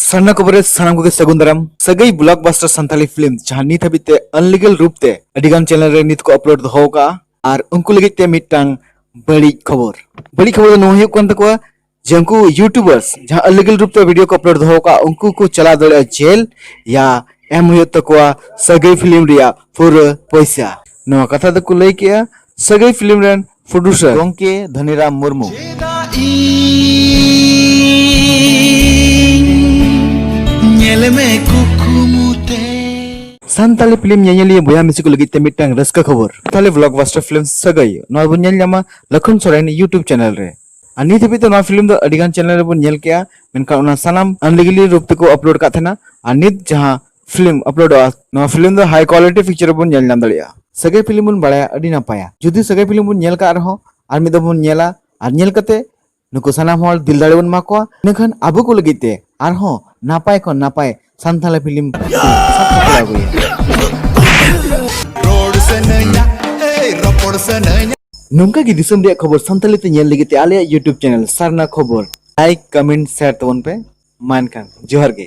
SARNA खबर सानाम को सगुन दाराम सगई ब्लॉकबस्टर संताली फिल्म जहां नित हबिते अनलीगल रूप ते अडिगान चैनल रे नित को अपलोड दो का और उनको लगे ते मिटांग बड़ी खबर नो हुई कोन तको जंकु यूट्यूबर्स जहां अनलीगल रूप ते वीडियो को अपलोड दो का उनको को चला दड़े जेल या एम हुई तको सगई फिल्म रिया पूरा पैसा नो कथा दको लई के सगई फिल्म रेन प्रोड्यूसर गोंके Dhaniram Murmu santali film nyanyi boya music lagi temitang raska खबर tale blockbuster film sagai no bun nyel nyama lakhon sorain YouTube channel re ani thebi to no film do adigan channel re bun nyel kya menka ona sanam unlegally rup te ko upload ka thena anit jaha film upload no film do high quality picture bun nyel nyam dalia sagai film bun badaya adi napaya jodi sagai film bun nyel ka arho ar mi do bun nyela ar nyel kate nuko sanam hol dil dare bun makwa nekhan abu ko lagi te arho napai kon napai santali film नोंका की दिसम रे खबर संताली ते nail लगी ते आले YouTube channel SARNA खबर like comment share तवन पे मान खान जोहर गे।